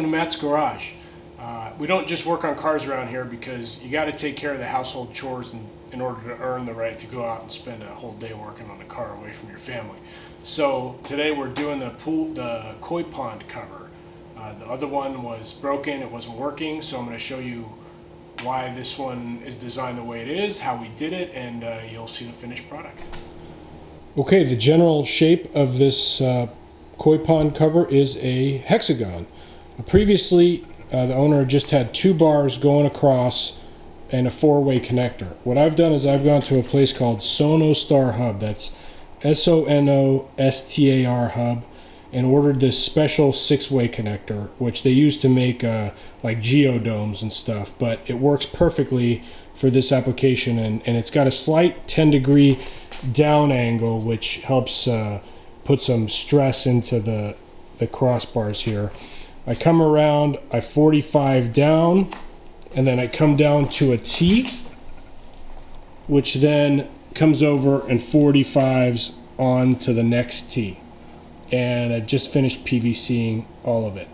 welcome to Matt's Garage. We don't just work on cars around here because you got to take care of the household chores in order to earn the right to go out and spend a whole day working on a car away from your family. So today we're doing the koi pond cover. The other one was broken, it wasn't working, so I'm going to show you why this one is designed the way it is, how we did it, and you'll see the finished product. Okay, the general shape of this koi pond cover is a hexagon. Previously, the owner just had 2 bars going across and a 4-way connector. What I've done is I've gone to a place called Sonostar Hub, that's S-O-N-O-S-T-A-R Hub, and ordered this special 6-way connector, which they use to make like geodomes and stuff, but it works perfectly for this application, and it's got a slight 10-degree down angle, which helps put some stress into the crossbars here. I come around, I 45 down, and then I come down to a T, which then comes over and 45s on to the next T. And I just finished PVCing all of it.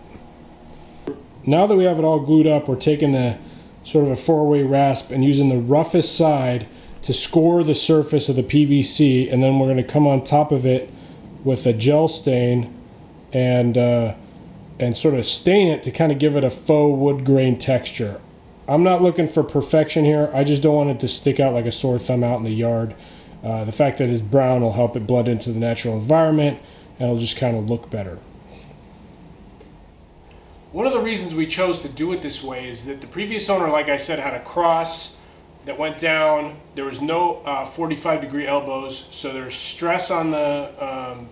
Now that we have it all glued up, we're taking the sort of a 4-way rasp and using the roughest side to score the surface of the PVC, and then we're going to come on top of it with a gel stain and sort of stain it to kind of give it a faux wood grain texture. I'm not looking for perfection here. I just don't want it to stick out like a sore thumb out in the yard. The fact that it's brown will help it blend into the natural environment, and it'll just kind of look better. One of the reasons we chose to do it this way is that the previous owner, like I said, had a cross that went down. There was no 45-degree elbows, so there's stress on the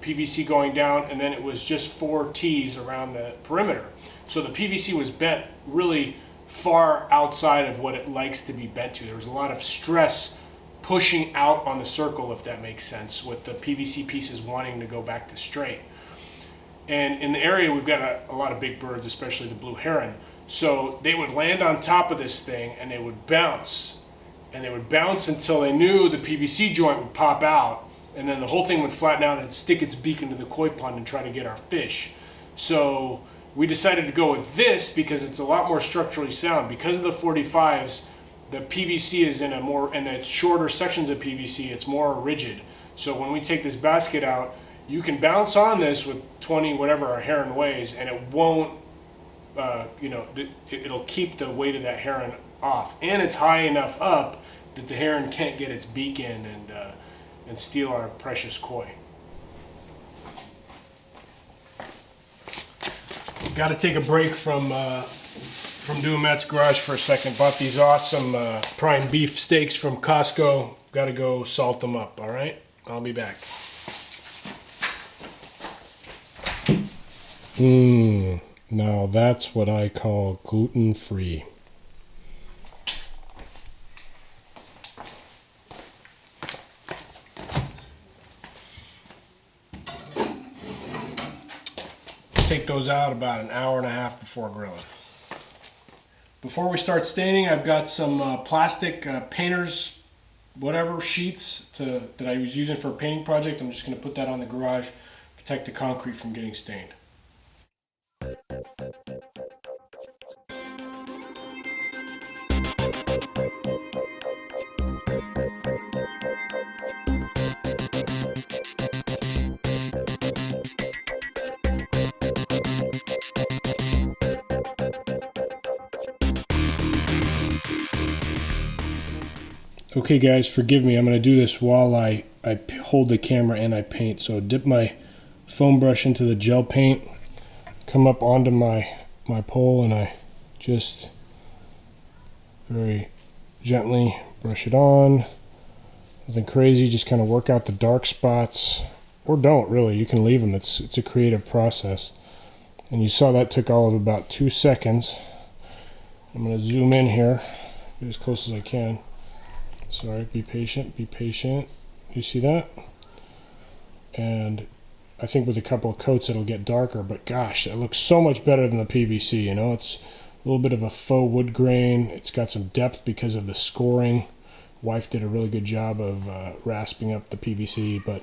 PVC going down, and then it was just 4 T's around the perimeter. So the PVC was bent really far outside of what it likes to be bent to. There was a lot of stress pushing out on the circle, if that makes sense, with the PVC pieces wanting to go back to straight. And in the area, we've got a lot of big birds, especially the blue heron. So they would land on top of this thing and they would bounce. And they would bounce until they knew the PVC joint would pop out. And then the whole thing would flatten out and stick its beak into the koi pond and try to get our fish. So we decided to go with this because it's a lot more structurally sound. Because of the 45s, the PVC is in and the shorter sections of PVC, it's more rigid. So when we take this basket out, you can bounce on this with 20 whatever a heron weighs, and it won't, it'll keep the weight of that heron off. And it's high enough up that the heron can't get its beak in and steal our precious koi. Got to take a break from doing Matt's Garage for a second. Bought these awesome prime beef steaks from Costco. Got to go salt them up, all right? I'll be back. Now that's what I call gluten-free. Take those out about an hour and a half before grilling. Before we start staining, I've got some plastic painter's whatever sheets that I was using for a painting project. I'm just going to put that on the garage, protect the concrete from getting stained. Okay guys, forgive me, I'm going to do this while I hold the camera and I paint. So dip my foam brush into the gel paint, come up onto my pole, and I just very gently brush it on. Nothing crazy, just kind of work out the dark spots, or don't really, you can leave them, it's a creative process. And you saw that took all of about 2 seconds. I'm going to zoom in here, get as close as I can. Sorry, be patient, be patient. You see that? And I think with a couple of coats it'll get darker, but gosh, that looks so much better than the PVC, you know? It's a little bit of a faux wood grain. It's got some depth because of the scoring. Wife did a really good job of rasping up the PVC, but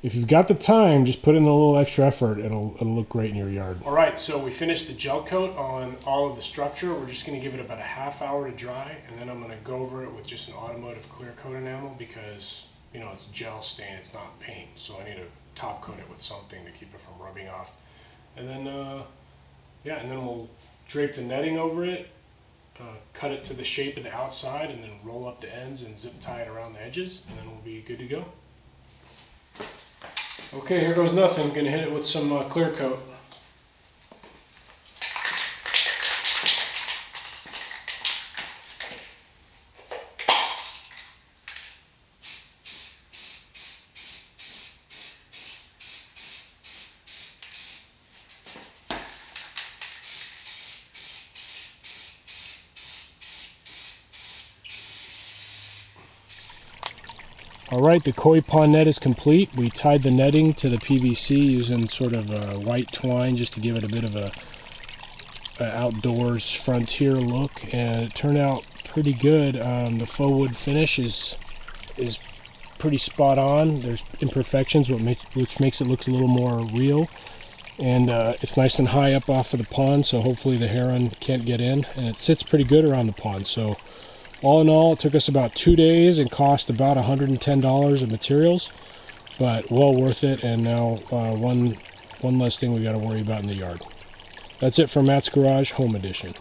if you've got the time, just put in a little extra effort. It'll look great in your yard. All right, so we finished the gel coat on all of the structure. We're just going to give it about a half hour to dry, and then I'm going to go over it with just an automotive clear coat enamel because, you know, it's gel stain, it's not paint. So I need to top coat it with something to keep it from rubbing off. And then, and then we'll drape the netting over it, cut it to the shape of the outside, and then roll up the ends and zip tie it around the edges, and then we'll be good to go. Okay, here goes nothing. Gonna hit it with some clear coat. Alright, the koi pond net is complete. We tied the netting to the PVC using sort of a white twine just to give it a bit of a outdoors frontier look, and it turned out pretty good. The faux wood finish is pretty spot on. There's imperfections which makes it look a little more real, and it's nice and high up off of the pond, so hopefully the heron can't get in, and it sits pretty good around the pond. So all in all, it took us about 2 days and cost about $110 of materials, but well worth it. And now one less thing we got to worry about in the yard. That's it for Matt's Garage Home Edition.